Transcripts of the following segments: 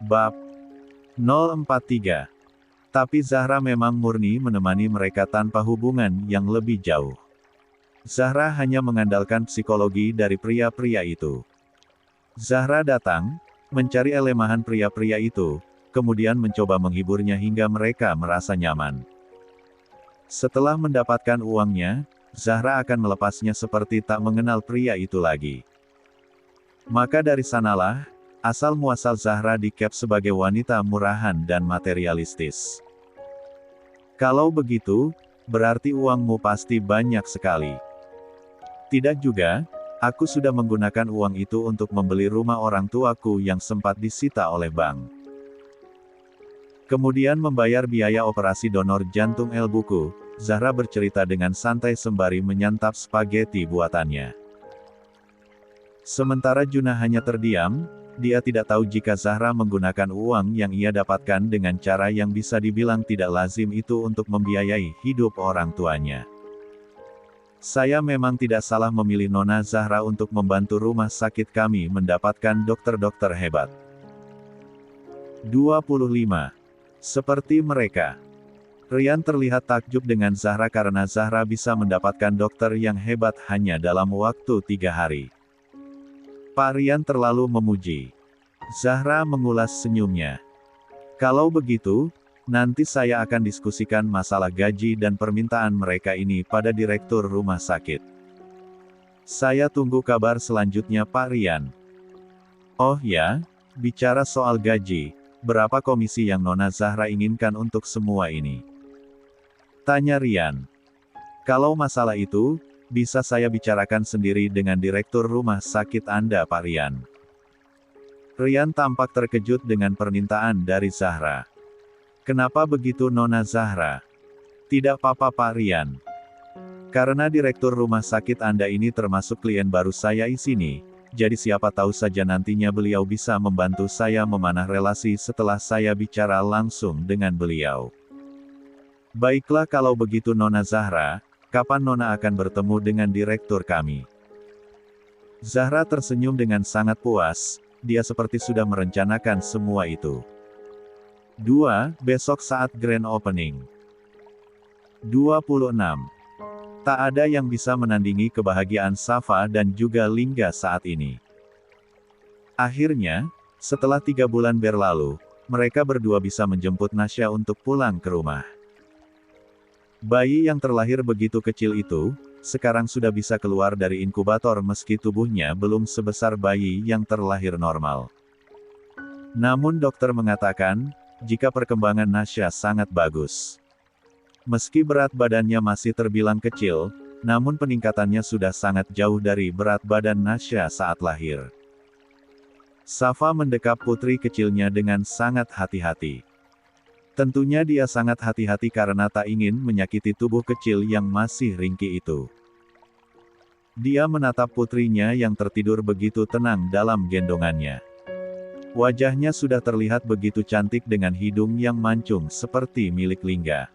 Bab 043. Tapi Zahra memang murni menemani mereka tanpa hubungan yang lebih jauh. Zahra hanya mengandalkan psikologi dari pria-pria itu. Zahra datang, mencari elemahan pria-pria itu, kemudian mencoba menghiburnya hingga mereka merasa nyaman. Setelah mendapatkan uangnya, Zahra akan melepasnya seperti tak mengenal pria itu lagi. Maka dari sanalah, asal-muasal Zahra dicap sebagai wanita murahan dan materialistis. Kalau begitu, berarti uangmu pasti banyak sekali. Tidak juga, aku sudah menggunakan uang itu untuk membeli rumah orang tuaku yang sempat disita oleh bank. Kemudian membayar biaya operasi donor jantung elbuku, Zahra bercerita dengan santai sembari menyantap spaghetti buatannya. Sementara Juna hanya terdiam, dia tidak tahu jika Zahra menggunakan uang yang ia dapatkan dengan cara yang bisa dibilang tidak lazim itu untuk membiayai hidup orang tuanya. Saya memang tidak salah memilih Nona Zahra untuk membantu rumah sakit kami mendapatkan dokter-dokter hebat. 25. Seperti mereka. Rian terlihat takjub dengan Zahra karena Zahra bisa mendapatkan dokter yang hebat hanya dalam waktu 3 hari. Pak Rian terlalu memuji. Zahra mengulas senyumnya. Kalau begitu, nanti saya akan diskusikan masalah gaji dan permintaan mereka ini pada direktur rumah sakit. Saya tunggu kabar selanjutnya Pak Rian. Oh ya, bicara soal gaji, berapa komisi yang Nona Zahra inginkan untuk semua ini? Tanya Rian. Kalau masalah itu, bisa saya bicarakan sendiri dengan direktur rumah sakit Anda Pak Rian. Rian tampak terkejut dengan permintaan dari Zahra. Kenapa begitu Nona Zahra? Tidak apa-apa Pak Rian. Karena direktur rumah sakit Anda ini termasuk klien baru saya di sini, jadi siapa tahu saja nantinya beliau bisa membantu saya memanah relasi setelah saya bicara langsung dengan beliau. Baiklah kalau begitu Nona Zahra, kapan Nona akan bertemu dengan direktur kami? Zahra tersenyum dengan sangat puas, dia seperti sudah merencanakan semua itu. 2. Besok saat grand opening. 26. Tak ada yang bisa menandingi kebahagiaan Safa dan juga Lingga saat ini. Akhirnya, setelah 3 bulan berlalu, mereka berdua bisa menjemput Nasya untuk pulang ke rumah. Bayi yang terlahir begitu kecil itu, sekarang sudah bisa keluar dari inkubator meski tubuhnya belum sebesar bayi yang terlahir normal. Namun dokter mengatakan, jika perkembangan Nasya sangat bagus. Meski berat badannya masih terbilang kecil, namun peningkatannya sudah sangat jauh dari berat badan Nasya saat lahir. Safa mendekap putri kecilnya dengan sangat hati-hati. Tentunya dia sangat hati-hati karena tak ingin menyakiti tubuh kecil yang masih ringkih itu. Dia menatap putrinya yang tertidur begitu tenang dalam gendongannya. Wajahnya sudah terlihat begitu cantik dengan hidung yang mancung seperti milik Lingga.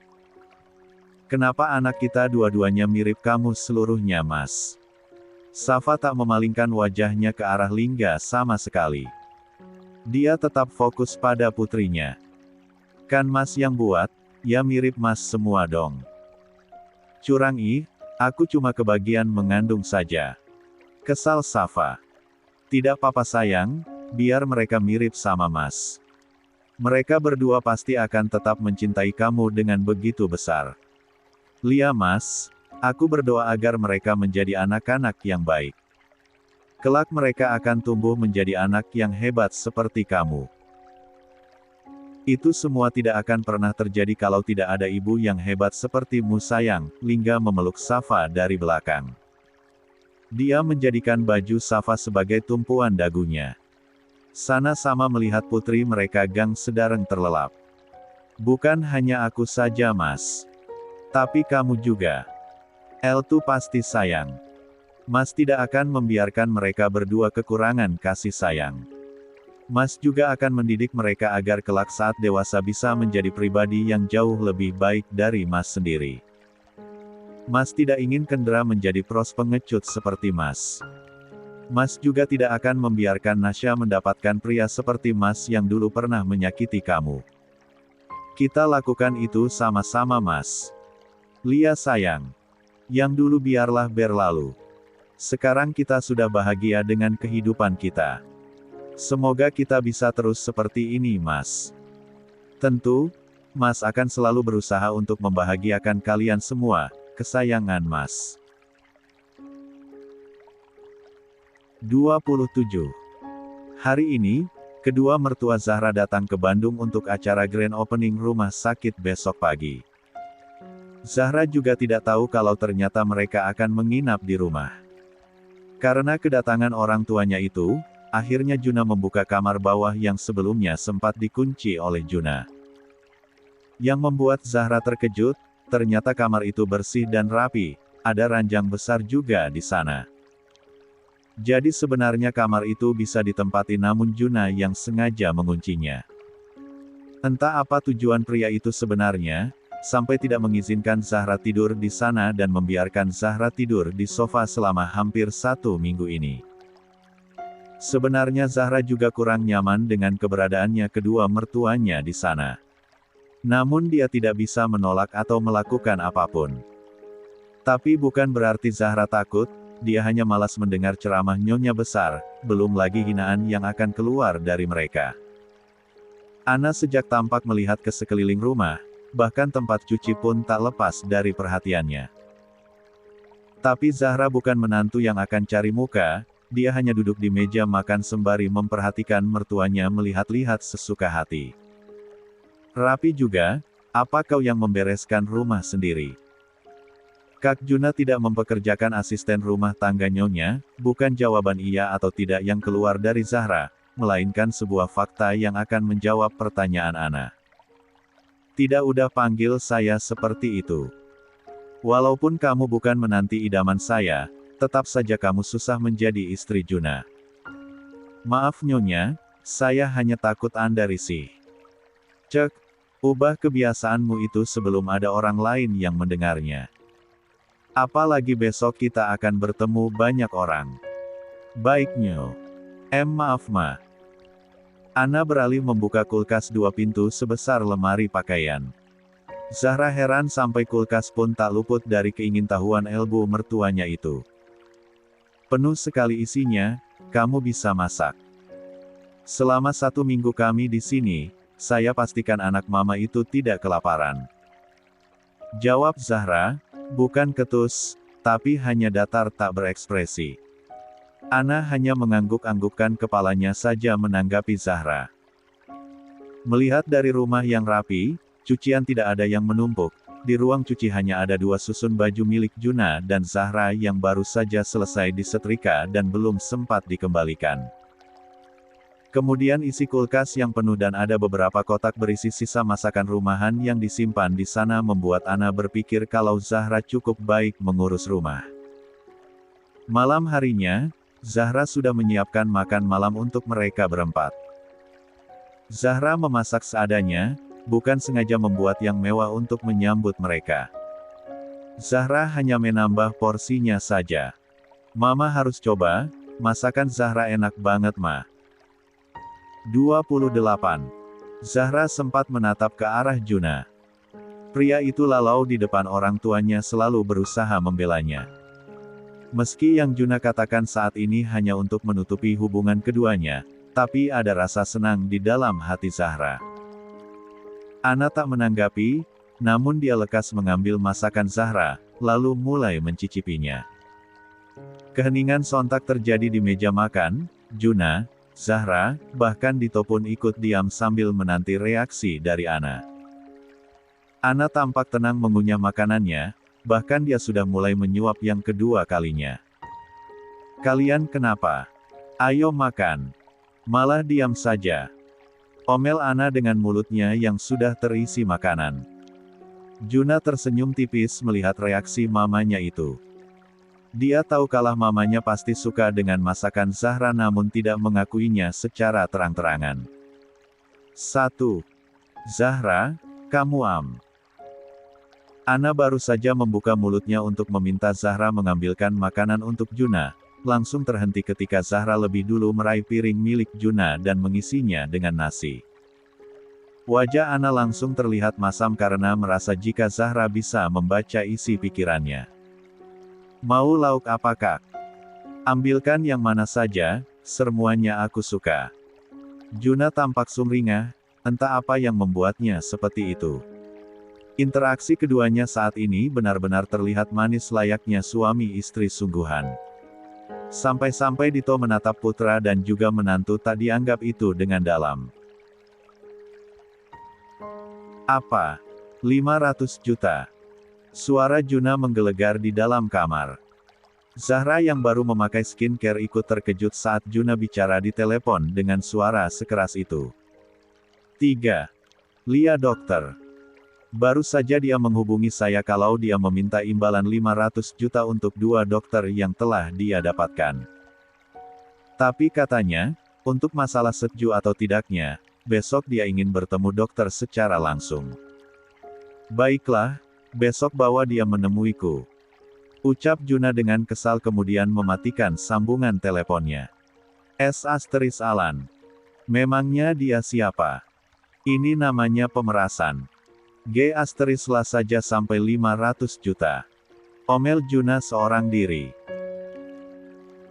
Kenapa anak kita dua-duanya mirip kamu seluruhnya Mas? Safa tak memalingkan wajahnya ke arah Lingga sama sekali. Dia tetap fokus pada putrinya. Kan Mas yang buat, ya mirip Mas semua dong. Curang aku cuma kebagian mengandung saja. Kesal Safa. Tidak apa-apa sayang, biar mereka mirip sama Mas. Mereka berdua pasti akan tetap mencintai kamu dengan begitu besar. Lia Mas, aku berdoa agar mereka menjadi anak-anak yang baik. Kelak mereka akan tumbuh menjadi anak yang hebat seperti kamu. Itu semua tidak akan pernah terjadi kalau tidak ada ibu yang hebat sepertimu sayang, Lingga memeluk Safa dari belakang. Dia menjadikan baju Safa sebagai tumpuan dagunya. Sama-sama melihat putri mereka Gang Sedareng terlelap. Bukan hanya aku saja Mas. Tapi kamu juga. Eltu pasti sayang. Mas tidak akan membiarkan mereka berdua kekurangan kasih sayang. Mas juga akan mendidik mereka agar kelak saat dewasa bisa menjadi pribadi yang jauh lebih baik dari Mas sendiri. Mas tidak ingin Kendra menjadi pros pengecut seperti Mas. Mas juga tidak akan membiarkan Nasya mendapatkan pria seperti Mas yang dulu pernah menyakiti kamu. Kita lakukan itu sama-sama Mas. Lia sayang. Yang dulu biarlah berlalu. Sekarang kita sudah bahagia dengan kehidupan kita. Semoga kita bisa terus seperti ini Mas. Tentu, Mas akan selalu berusaha untuk membahagiakan kalian semua, kesayangan Mas. 27. Hari ini, kedua mertua Zahra datang ke Bandung untuk acara grand opening rumah sakit besok pagi. Zahra juga tidak tahu kalau ternyata mereka akan menginap di rumah. Karena kedatangan orang tuanya itu, akhirnya Juna membuka kamar bawah yang sebelumnya sempat dikunci oleh Juna. Yang membuat Zahra terkejut, ternyata kamar itu bersih dan rapi, ada ranjang besar juga di sana. Jadi sebenarnya kamar itu bisa ditempati namun Juna yang sengaja menguncinya. Entah apa tujuan pria itu sebenarnya, sampai tidak mengizinkan Zahra tidur di sana dan membiarkan Zahra tidur di sofa selama hampir 1 minggu ini. Sebenarnya Zahra juga kurang nyaman dengan keberadaannya kedua mertuanya di sana. Namun dia tidak bisa menolak atau melakukan apapun. Tapi bukan berarti Zahra takut, dia hanya malas mendengar ceramah nyonya besar, belum lagi hinaan yang akan keluar dari mereka. Ana sejak tampak melihat ke sekeliling rumah, bahkan tempat cuci pun tak lepas dari perhatiannya. Tapi Zahra bukan menantu yang akan cari muka, dia hanya duduk di meja makan sembari memperhatikan mertuanya melihat-lihat sesuka hati. Rapi juga, apa kau yang membereskan rumah sendiri? Kak Juna tidak mempekerjakan asisten rumah tangga nyonya, bukan jawaban iya atau tidak yang keluar dari Zahra, melainkan sebuah fakta yang akan menjawab pertanyaan Ana. Tidak udah panggil saya seperti itu. Walaupun kamu bukan menanti idaman saya, tetap saja kamu susah menjadi istri Juna. Maaf nyonya, saya hanya takut Anda risih. Cek, ubah kebiasaanmu itu sebelum ada orang lain yang mendengarnya. Apalagi besok kita akan bertemu banyak orang. Baik Nyo. Maaf Ma. Ana beralih membuka kulkas 2 pintu sebesar lemari pakaian. Zahra heran sampai kulkas pun tak luput dari keingintahuan elbu mertuanya itu. Penuh sekali isinya, kamu bisa masak. Selama 1 minggu kami di sini, saya pastikan anak mama itu tidak kelaparan. Jawab Zahra. Bukan ketus, tapi hanya datar tak berekspresi. Ana hanya mengangguk-anggukkan kepalanya saja menanggapi Zahra. Melihat dari rumah yang rapi, cucian tidak ada yang menumpuk, di ruang cuci hanya ada 2 susun baju milik Juna dan Zahra yang baru saja selesai disetrika dan belum sempat dikembalikan. Kemudian isi kulkas yang penuh dan ada beberapa kotak berisi sisa masakan rumahan yang disimpan di sana membuat Ana berpikir kalau Zahra cukup baik mengurus rumah. Malam harinya, Zahra sudah menyiapkan makan malam untuk mereka berempat. Zahra memasak seadanya, bukan sengaja membuat yang mewah untuk menyambut mereka. Zahra hanya menambah porsinya saja. Mama harus coba, masakan Zahra enak banget Ma. 28. Zahra sempat menatap ke arah Juna. Pria itu lalau di depan orang tuanya selalu berusaha membelanya. Meski yang Juna katakan saat ini hanya untuk menutupi hubungan keduanya, tapi ada rasa senang di dalam hati Zahra. Ana tak menanggapi, namun dia lekas mengambil masakan Zahra, lalu mulai mencicipinya. Keheningan sontak terjadi di meja makan, Juna, Zahra, bahkan Dito pun ikut diam sambil menanti reaksi dari Ana. Ana tampak tenang mengunyah makanannya, bahkan dia sudah mulai menyuap yang kedua kalinya. Kalian kenapa? Ayo makan. Malah diam saja. Omel Ana dengan mulutnya yang sudah terisi makanan. Juna tersenyum tipis melihat reaksi mamanya itu. Dia tahu kalau mamanya pasti suka dengan masakan Zahra namun tidak mengakuinya secara terang-terangan. 1. Zahra, kamu Ana baru saja membuka mulutnya untuk meminta Zahra mengambilkan makanan untuk Juna, langsung terhenti ketika Zahra lebih dulu meraih piring milik Juna dan mengisinya dengan nasi. Wajah Ana langsung terlihat masam karena merasa jika Zahra bisa membaca isi pikirannya. Mau lauk apa kak? Ambilkan yang mana saja, semuanya aku suka. Juna tampak sumringah, entah apa yang membuatnya seperti itu. Interaksi keduanya saat ini benar-benar terlihat manis layaknya suami istri sungguhan. Sampai-sampai Dito menatap putra dan juga menantu tak dianggap itu dengan dalam. Apa? 500 juta. Suara Juna menggelegar di dalam kamar. Zahra yang baru memakai skincare ikut terkejut saat Juna bicara di telepon dengan suara sekeras itu. 3. Lia dokter. Baru saja dia menghubungi saya kalau dia meminta imbalan 500 juta untuk 2 dokter yang telah dia dapatkan. Tapi katanya, untuk masalah setuju atau tidaknya, besok dia ingin bertemu dokter secara langsung. Baiklah, besok bawa dia menemuiku. Ucap Juna dengan kesal kemudian mematikan sambungan teleponnya. Alan. Memangnya dia siapa? Ini namanya pemerasan. Lah saja sampai 500 juta. Omel Juna seorang diri.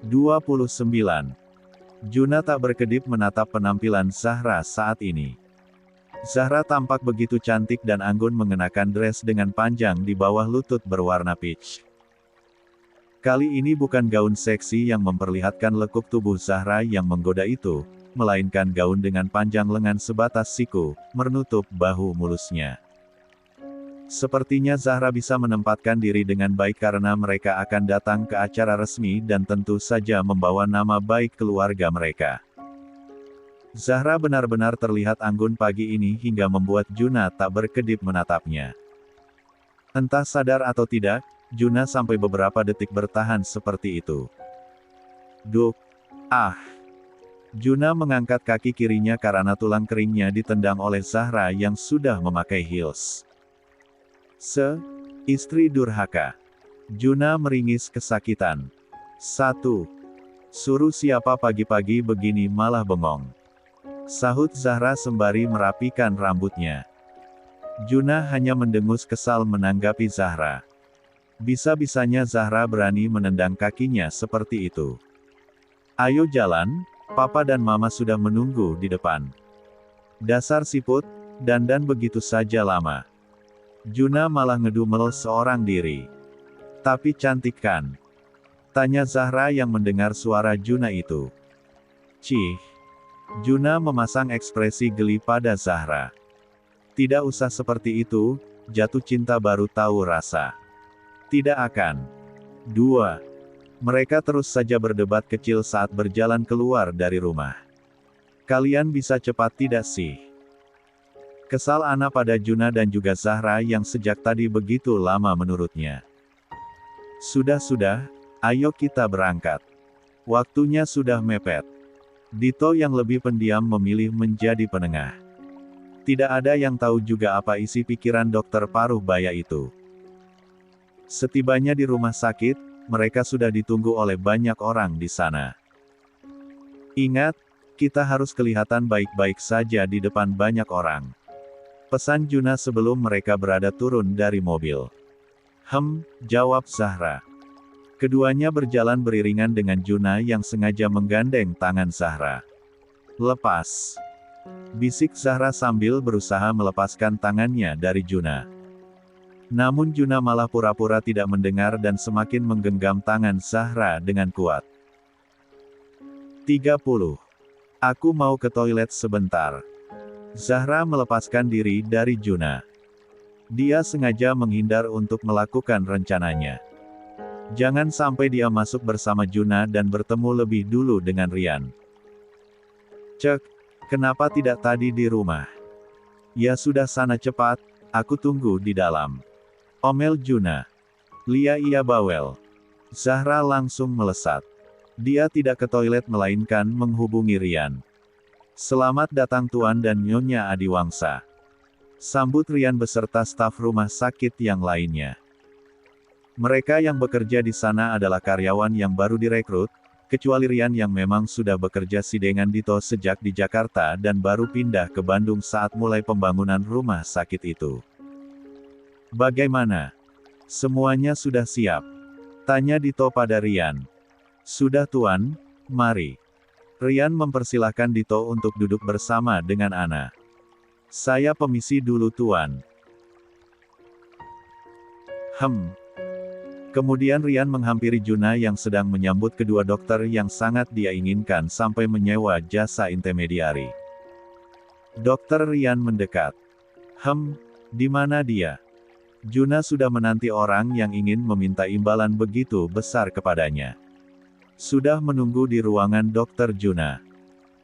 29. Juna tak berkedip menatap penampilan Zahra saat ini. Zahra tampak begitu cantik dan anggun mengenakan dress dengan panjang di bawah lutut berwarna peach. Kali ini bukan gaun seksi yang memperlihatkan lekuk tubuh Zahra yang menggoda itu, melainkan gaun dengan panjang lengan sebatas siku, menutup bahu mulusnya. Sepertinya Zahra bisa menempatkan diri dengan baik karena mereka akan datang ke acara resmi dan tentu saja membawa nama baik keluarga mereka. Zahra benar-benar terlihat anggun pagi ini hingga membuat Juna tak berkedip menatapnya. Entah sadar atau tidak, Juna sampai beberapa detik bertahan seperti itu. Duk! Ah! Juna mengangkat kaki kirinya karena tulang keringnya ditendang oleh Zahra yang sudah memakai heels. Istri durhaka. Juna meringis kesakitan. 1. Suruh siapa pagi-pagi begini malah bengong. Sahut Zahra sembari merapikan rambutnya. Juna hanya mendengus kesal menanggapi Zahra. Bisa-bisanya Zahra berani menendang kakinya seperti itu. Ayo jalan, Papa dan Mama sudah menunggu di depan. Dasar siput, dandan begitu saja lama. Juna malah ngedumel seorang diri. Tapi cantik kan? Tanya Zahra yang mendengar suara Juna itu. Cih. Juna memasang ekspresi geli pada Zahra. Tidak usah seperti itu, jatuh cinta baru tahu rasa. Tidak akan. 2. Mereka terus saja berdebat kecil saat berjalan keluar dari rumah. Kalian bisa cepat tidak sih? Kesal Ana pada Juna dan juga Zahra yang sejak tadi begitu lama menurutnya. Sudah, ayo kita berangkat. Waktunya sudah mepet. Dito yang lebih pendiam memilih menjadi penengah. Tidak ada yang tahu juga apa isi pikiran dokter paruh baya itu. Setibanya di rumah sakit, mereka sudah ditunggu oleh banyak orang di sana. Ingat, kita harus kelihatan baik-baik saja di depan banyak orang. Pesan Juna sebelum mereka berada turun dari mobil. Jawab Zahra. Keduanya berjalan beriringan dengan Juna yang sengaja menggandeng tangan Zahra. Lepas. Bisik Zahra sambil berusaha melepaskan tangannya dari Juna. Namun Juna malah pura-pura tidak mendengar dan semakin menggenggam tangan Zahra dengan kuat. 30. Aku mau ke toilet sebentar. Zahra melepaskan diri dari Juna. Dia sengaja menghindar untuk melakukan rencananya. Jangan sampai dia masuk bersama Juna dan bertemu lebih dulu dengan Rian. Cek, kenapa tidak tadi di rumah? Ya sudah sana cepat, aku tunggu di dalam. Omel Juna. Lia iya bawel. Zahra langsung melesat. Dia tidak ke toilet melainkan menghubungi Rian. Selamat datang Tuan dan Nyonya Adiwangsa. Sambut Rian beserta staf rumah sakit yang lainnya. Mereka yang bekerja di sana adalah karyawan yang baru direkrut, kecuali Rian yang memang sudah bekerja dengan Dito sejak di Jakarta dan baru pindah ke Bandung saat mulai pembangunan rumah sakit itu. Bagaimana? Semuanya sudah siap? Tanya Dito pada Rian. Sudah Tuan, mari. Rian mempersilahkan Dito untuk duduk bersama dengan Ana. Saya permisi dulu Tuan. Kemudian Rian menghampiri Juna yang sedang menyambut kedua dokter yang sangat dia inginkan sampai menyewa jasa intermediari. Dokter Rian mendekat. Di mana dia? Juna sudah menanti orang yang ingin meminta imbalan begitu besar kepadanya. Sudah menunggu di ruangan Dokter Juna.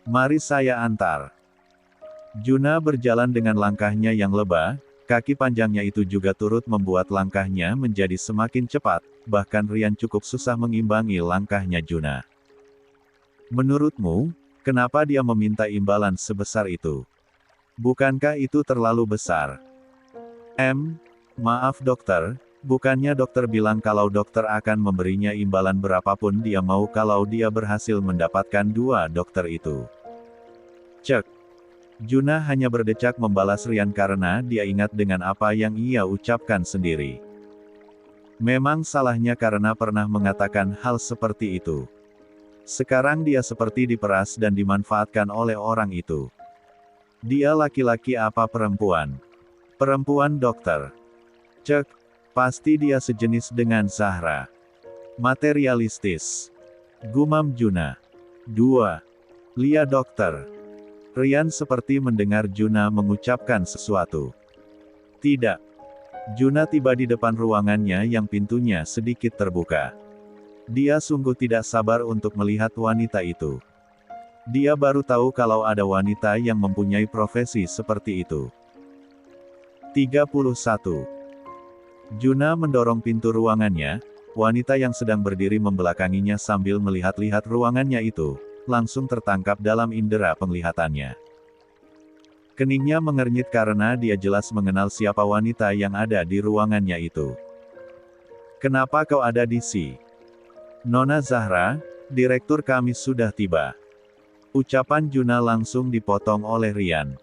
Mari saya antar. Juna berjalan dengan langkahnya yang lebah. Kaki panjangnya itu juga turut membuat langkahnya menjadi semakin cepat, bahkan Rian cukup susah mengimbangi langkahnya Juna. Menurutmu, kenapa dia meminta imbalan sebesar itu? Bukankah itu terlalu besar? Maaf dokter, bukannya dokter bilang kalau dokter akan memberinya imbalan berapapun dia mau kalau dia berhasil mendapatkan dua dokter itu. Cek. Juna hanya berdecak membalas Rian karena dia ingat dengan apa yang ia ucapkan sendiri. Memang salahnya karena pernah mengatakan hal seperti itu. Sekarang dia seperti diperas dan dimanfaatkan oleh orang itu. Dia laki-laki apa perempuan? Perempuan dokter. Cek, pasti dia sejenis dengan Zahra. Materialistis. Gumam Juna. 2. Lia dokter. Rian seperti mendengar Juna mengucapkan sesuatu. Tidak. Juna tiba di depan ruangannya yang pintunya sedikit terbuka. Dia sungguh tidak sabar untuk melihat wanita itu. Dia baru tahu kalau ada wanita yang mempunyai profesi seperti itu. 31. Juna mendorong pintu ruangannya, wanita yang sedang berdiri membelakanginya sambil melihat-lihat ruangannya itu, langsung tertangkap dalam indera penglihatannya. Keningnya mengernyit karena dia jelas mengenal siapa wanita yang ada di ruangannya itu. Kenapa kau ada di sini? Nona Zahra, direktur kami sudah tiba. Ucapan Juna langsung dipotong oleh Rian.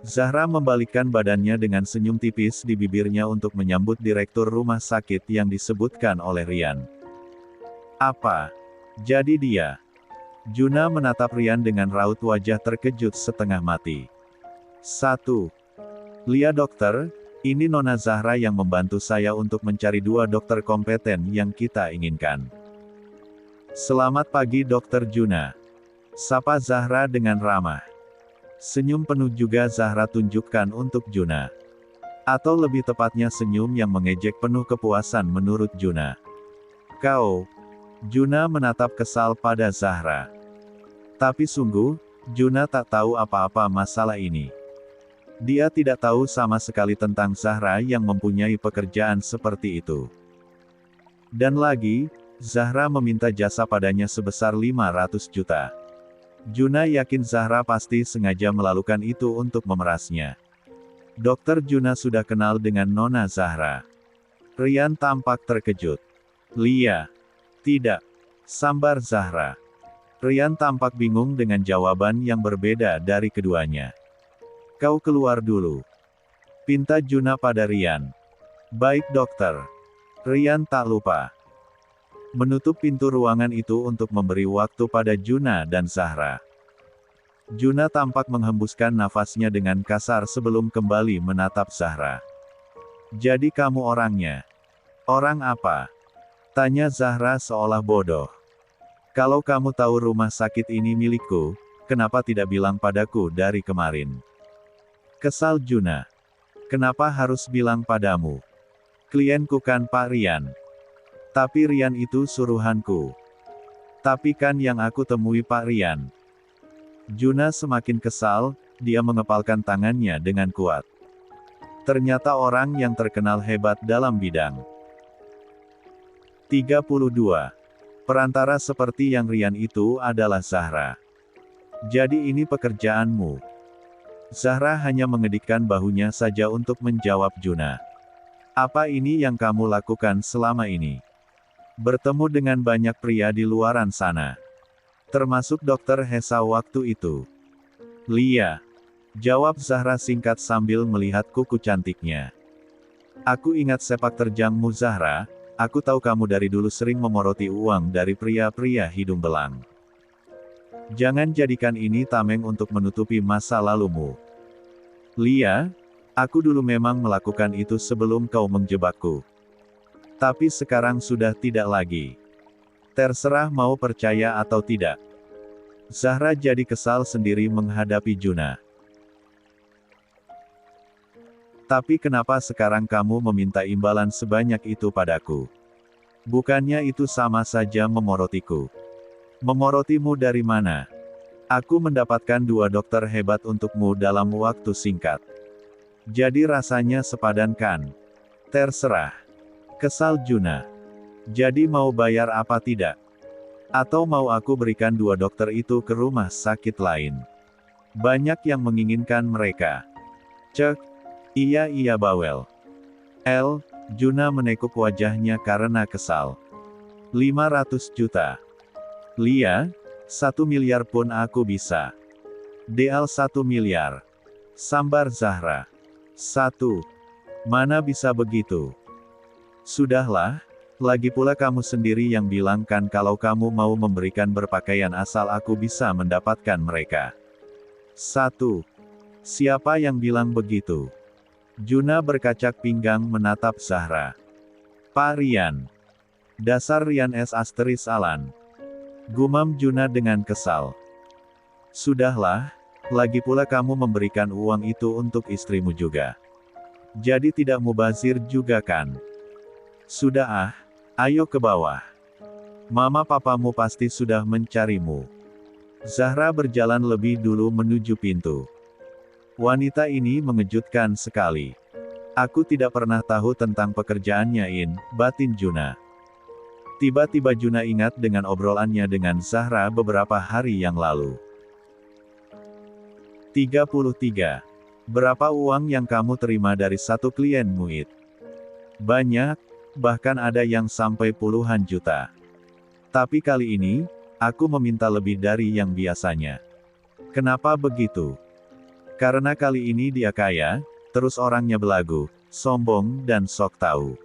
Zahra membalikkan badannya dengan senyum tipis di bibirnya untuk menyambut direktur rumah sakit yang disebutkan oleh Rian. Apa? Jadi dia? Juna menatap Rian dengan raut wajah terkejut setengah mati. 1. Lia dokter, ini Nona Zahra yang membantu saya untuk mencari dua dokter kompeten yang kita inginkan. Selamat pagi Dokter Juna. Sapa Zahra dengan ramah. Senyum penuh juga Zahra tunjukkan untuk Juna. Atau lebih tepatnya senyum yang mengejek penuh kepuasan menurut Juna. Kau. Juna menatap kesal pada Zahra. Tapi sungguh, Juna tak tahu apa-apa masalah ini. Dia tidak tahu sama sekali tentang Zahra yang mempunyai pekerjaan seperti itu. Dan lagi, Zahra meminta jasa padanya sebesar 500 juta. Juna yakin Zahra pasti sengaja melakukan itu untuk memerasnya. Dokter Juna sudah kenal dengan Nona Zahra. Rian tampak terkejut. Lia. Tidak. Sambar Zahra. Rian tampak bingung dengan jawaban yang berbeda dari keduanya. Kau keluar dulu. Pinta Juna pada Rian. Baik dokter. Rian tak lupa menutup pintu ruangan itu untuk memberi waktu pada Juna dan Zahra. Juna tampak menghembuskan nafasnya dengan kasar sebelum kembali menatap Zahra. Jadi kamu orangnya? Orang apa? Tanya Zahra seolah bodoh. Kalau kamu tahu rumah sakit ini milikku, kenapa tidak bilang padaku dari kemarin? Kesal Juna. Kenapa harus bilang padamu? Klienku kan Pak Rian. Tapi Rian itu suruhanku. Tapi kan yang aku temui Pak Rian. Juna semakin kesal, dia mengepalkan tangannya dengan kuat. Ternyata orang yang terkenal hebat dalam bidang. 32. Perantara seperti yang Rian itu adalah Zahra. Jadi ini pekerjaanmu. Zahra hanya mengedikkan bahunya saja untuk menjawab Juna. Apa ini yang kamu lakukan selama ini? Bertemu dengan banyak pria di luaran sana. Termasuk Dokter Hesa waktu itu. Lia. Jawab Zahra singkat sambil melihat kuku cantiknya. Aku ingat sepak terjangmu Zahra, aku tahu kamu dari dulu sering memoroti uang dari pria-pria hidung belang. Jangan jadikan ini tameng untuk menutupi masa lalumu. Lia, aku dulu memang melakukan itu sebelum kau menjebakku. Tapi sekarang sudah tidak lagi. Terserah mau percaya atau tidak. Zahra jadi kesal sendiri menghadapi Juna. Tapi kenapa sekarang kamu meminta imbalan sebanyak itu padaku? Bukannya itu sama saja memorotiku? Memorotimu dari mana? Aku mendapatkan 2 dokter hebat untukmu dalam waktu singkat. Jadi rasanya sepadan kan? Terserah. Kesal Juna. Jadi mau bayar apa tidak? Atau mau aku berikan 2 dokter itu ke rumah sakit lain? Banyak yang menginginkan mereka. Cek. Iya bawel. Juna menekuk wajahnya karena kesal. 500 juta. Lia, 1 miliar pun aku bisa. Deal 1 miliar. Sambar Zahra. 1. Mana bisa begitu? Sudahlah, lagi pula kamu sendiri yang bilang kan kalau kamu mau memberikan berpakaian asal aku bisa mendapatkan mereka. 1. Siapa yang bilang begitu? Juna berkacak pinggang menatap Zahra. Pak Rian. Dasar Rian S. Alan. Gumam Juna dengan kesal. Sudahlah, lagi pula kamu memberikan uang itu untuk istrimu juga. Jadi tidak mubazir juga kan? Sudah ayo ke bawah. Mama papamu pasti sudah mencarimu. Zahra berjalan lebih dulu menuju pintu. Wanita ini mengejutkan sekali. Aku tidak pernah tahu tentang pekerjaannya batin Juna. Tiba-tiba Juna ingat dengan obrolannya dengan Zahra beberapa hari yang lalu. 33. Berapa uang yang kamu terima dari satu klienmu itu? Banyak, bahkan ada yang sampai puluhan juta. Tapi kali ini, aku meminta lebih dari yang biasanya. Kenapa begitu? Karena kali ini dia kaya, terus orangnya belagu, sombong dan sok tahu.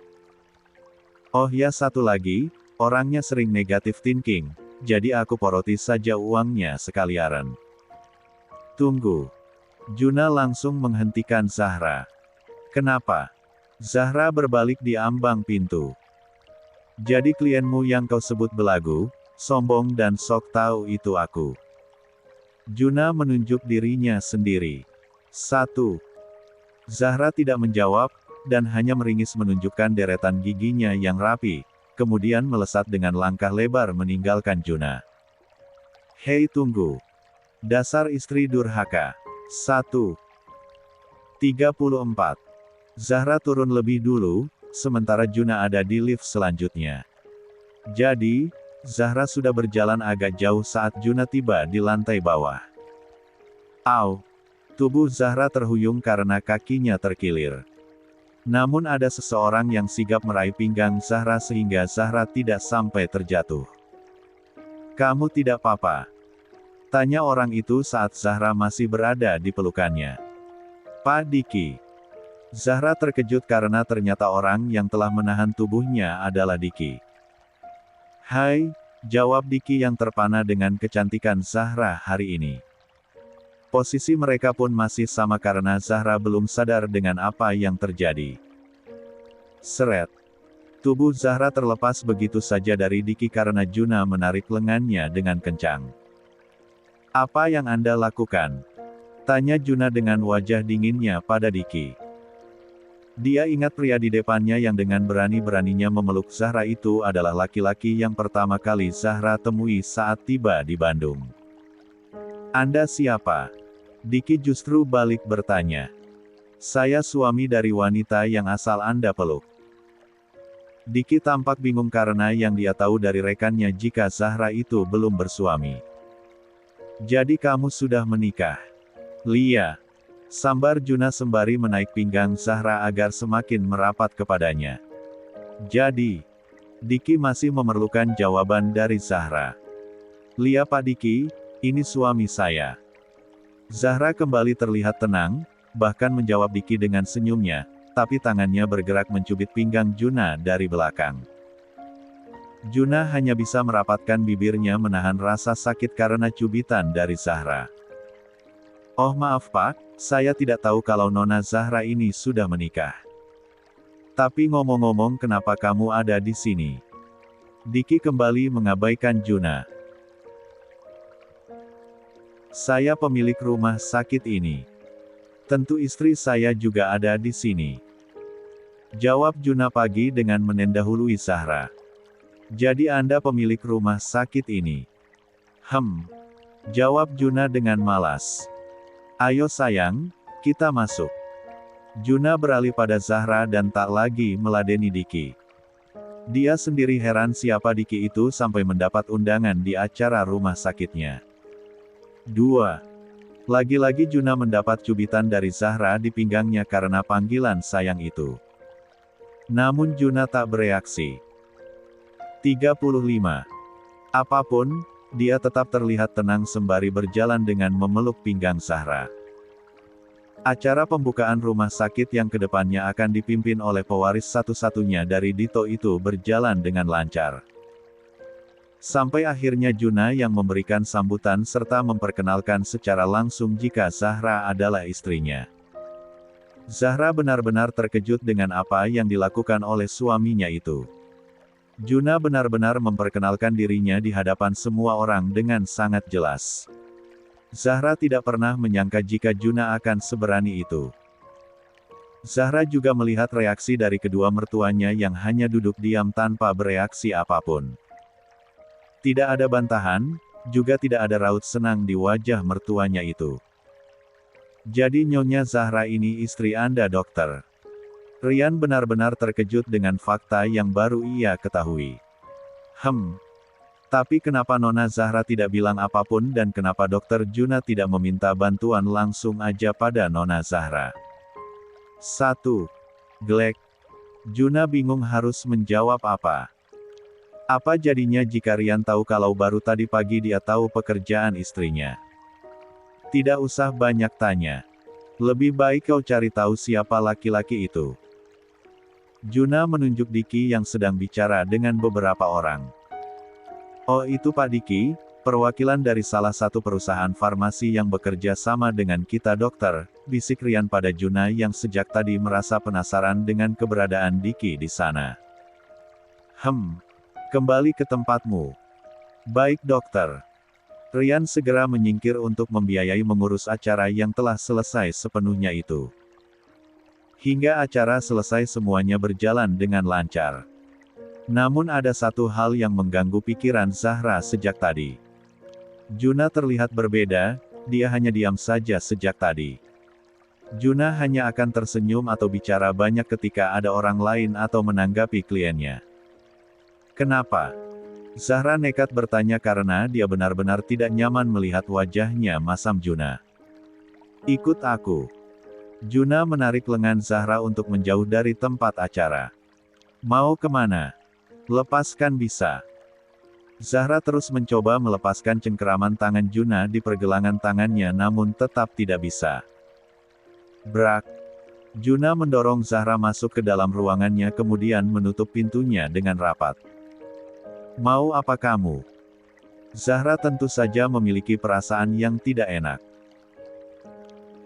Oh ya satu lagi, orangnya sering negative thinking, jadi aku poroti saja uangnya sekalian. Tunggu. Juna langsung menghentikan Zahra. Kenapa? Zahra berbalik di ambang pintu. Jadi klienmu yang kau sebut belagu, sombong dan sok tahu itu aku. Juna menunjuk dirinya sendiri. 1. Zahra tidak menjawab, dan hanya meringis menunjukkan deretan giginya yang rapi, kemudian melesat dengan langkah lebar meninggalkan Juna. Hei tunggu. Dasar istri durhaka. 1. 34. Zahra turun lebih dulu, sementara Juna ada di lift selanjutnya. Jadi, Zahra sudah berjalan agak jauh saat Juna tiba di lantai bawah. Au! Tubuh Zahra terhuyung karena kakinya terkilir. Namun ada seseorang yang sigap meraih pinggang Zahra sehingga Zahra tidak sampai terjatuh. Kamu tidak apa-apa? Tanya orang itu saat Zahra masih berada di pelukannya. Pak Diki. Zahra terkejut karena ternyata orang yang telah menahan tubuhnya adalah Diki. Hai, jawab Diki yang terpana dengan kecantikan Zahra hari ini. Posisi mereka pun masih sama karena Zahra belum sadar dengan apa yang terjadi. Seret. Tubuh Zahra terlepas begitu saja dari Diki karena Juna menarik lengannya dengan kencang. Apa yang Anda lakukan? Tanya Juna dengan wajah dinginnya pada Diki. Dia ingat pria di depannya yang dengan berani-beraninya memeluk Zahra itu adalah laki-laki yang pertama kali Zahra temui saat tiba di Bandung. Anda siapa? Diki justru balik bertanya. Saya suami dari wanita yang asal Anda peluk. Diki tampak bingung karena yang dia tahu dari rekannya jika Zahra itu belum bersuami. Jadi kamu sudah menikah? Lia. Sambar Juna sembari menaik pinggang Zahra agar semakin merapat kepadanya. Jadi, Diki masih memerlukan jawaban dari Zahra. "Lia Pak Diki, ini suami saya." Zahra kembali terlihat tenang, bahkan menjawab Diki dengan senyumnya, tapi tangannya bergerak mencubit pinggang Juna dari belakang. Juna hanya bisa merapatkan bibirnya menahan rasa sakit karena cubitan dari Zahra. "Oh maaf Pak, saya tidak tahu kalau Nona Zahra ini sudah menikah. Tapi ngomong-ngomong kenapa kamu ada di sini?" Diki kembali mengabaikan Juna. "Saya pemilik rumah sakit ini. Tentu istri saya juga ada di sini," jawab Juna pagi dengan menendahului Zahra. "Jadi Anda pemilik rumah sakit ini?" Jawab Juna dengan malas. "Ayo sayang, kita masuk." Juna beralih pada Zahra dan tak lagi meladeni Diki. Dia sendiri heran siapa Diki itu sampai mendapat undangan di acara rumah sakitnya. 2. Lagi-lagi Juna mendapat cubitan dari Zahra di pinggangnya karena panggilan sayang itu. Namun Juna tak bereaksi. 35. Apapun, dia tetap terlihat tenang sembari berjalan dengan memeluk pinggang Zahra. Acara pembukaan rumah sakit yang kedepannya akan dipimpin oleh pewaris satu-satunya dari Dito itu berjalan dengan lancar. Sampai akhirnya Juna yang memberikan sambutan serta memperkenalkan secara langsung jika Zahra adalah istrinya. Zahra benar-benar terkejut dengan apa yang dilakukan oleh suaminya itu. Juna benar-benar memperkenalkan dirinya di hadapan semua orang dengan sangat jelas. Zahra tidak pernah menyangka jika Juna akan seberani itu. Zahra juga melihat reaksi dari kedua mertuanya yang hanya duduk diam tanpa bereaksi apapun. Tidak ada bantahan, juga tidak ada raut senang di wajah mertuanya itu. "Jadi Nyonya Zahra ini istri Anda dokter?" Rian benar-benar terkejut dengan fakta yang baru ia ketahui. Tapi kenapa Nona Zahra tidak bilang apapun dan kenapa dokter Juna tidak meminta bantuan langsung aja pada Nona Zahra? 1. Glek. Juna bingung harus menjawab apa. Apa jadinya jika Rian tahu kalau baru tadi pagi dia tahu pekerjaan istrinya? Tidak usah banyak tanya. Lebih baik kau cari tahu siapa laki-laki itu. Juna menunjuk Diki yang sedang bicara dengan beberapa orang. "Oh itu Pak Diki, perwakilan dari salah satu perusahaan farmasi yang bekerja sama dengan kita dokter," bisik Rian pada Juna yang sejak tadi merasa penasaran dengan keberadaan Diki di sana. Kembali ke tempatmu." "Baik dokter." Rian segera menyingkir untuk membiayai mengurus acara yang telah selesai sepenuhnya itu. Hingga acara selesai semuanya berjalan dengan lancar. Namun ada satu hal yang mengganggu pikiran Zahra sejak tadi. Juna terlihat berbeda, dia hanya diam saja sejak tadi. Juna hanya akan tersenyum atau bicara banyak ketika ada orang lain atau menanggapi kliennya. "Kenapa?" Zahra nekat bertanya karena dia benar-benar tidak nyaman melihat wajahnya masam Juna. "Ikut aku." Juna menarik lengan Zahra untuk menjauh dari tempat acara. "Mau kemana? Lepaskan bisa." Zahra terus mencoba melepaskan cengkeraman tangan Juna di pergelangan tangannya namun tetap tidak bisa. Brak. Juna mendorong Zahra masuk ke dalam ruangannya kemudian menutup pintunya dengan rapat. "Mau apa kamu?" Zahra tentu saja memiliki perasaan yang tidak enak.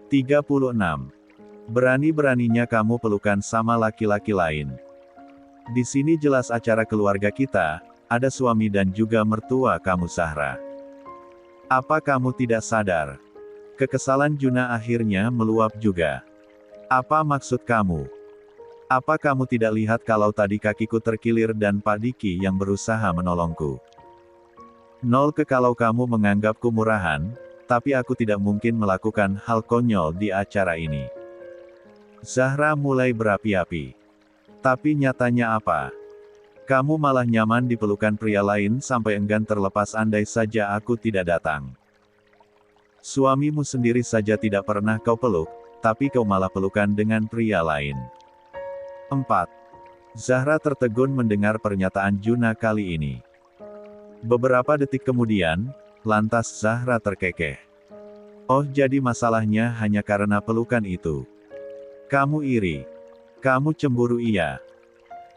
36. Berani-beraninya kamu pelukan sama laki-laki lain. Di sini jelas acara keluarga kita, ada suami dan juga mertua kamu Zahra. Apa kamu tidak sadar? Kekesalan Juna akhirnya meluap juga. Apa maksud kamu? Apa kamu tidak lihat kalau tadi kakiku terkilir dan Pak Diki yang berusaha menolongku? Nol ke kalau kamu menganggapku murahan, tapi aku tidak mungkin melakukan hal konyol di acara ini. Zahra mulai berapi-api. Tapi nyatanya apa? Kamu malah nyaman di pelukan pria lain sampai enggan terlepas andai saja aku tidak datang. Suamimu sendiri saja tidak pernah kau peluk, tapi kau malah pelukan dengan pria lain. 4. Zahra tertegun mendengar pernyataan Juna kali ini. Beberapa detik kemudian, lantas Zahra terkekeh. Oh, jadi masalahnya hanya karena pelukan itu. Kamu iri. Kamu cemburu, iya.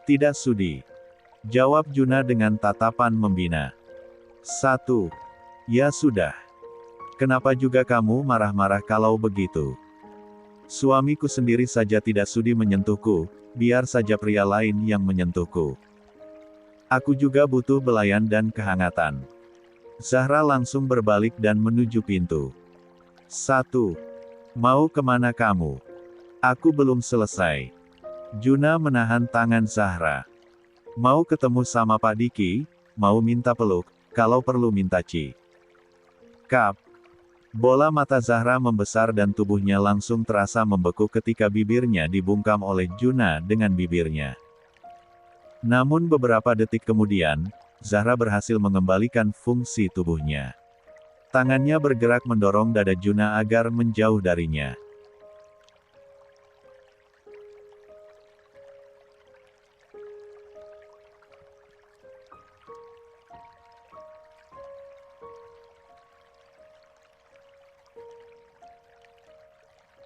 Tidak sudi. Jawab Juna dengan tatapan membina. 1. Ya sudah. Kenapa juga kamu marah-marah kalau begitu? Suamiku sendiri saja tidak sudi menyentuhku, biar saja pria lain yang menyentuhku. Aku juga butuh belayan dan kehangatan. Zahra langsung berbalik dan menuju pintu. 1. Mau kemana kamu? Aku belum selesai. Juna menahan tangan Zahra. Mau ketemu sama Pak Diki, mau minta peluk, kalau perlu minta ci. Kap. Bola mata Zahra membesar dan tubuhnya langsung terasa membeku ketika bibirnya dibungkam oleh Juna dengan bibirnya. Namun beberapa detik kemudian, Zahra berhasil mengembalikan fungsi tubuhnya. Tangannya bergerak mendorong dada Juna agar menjauh darinya.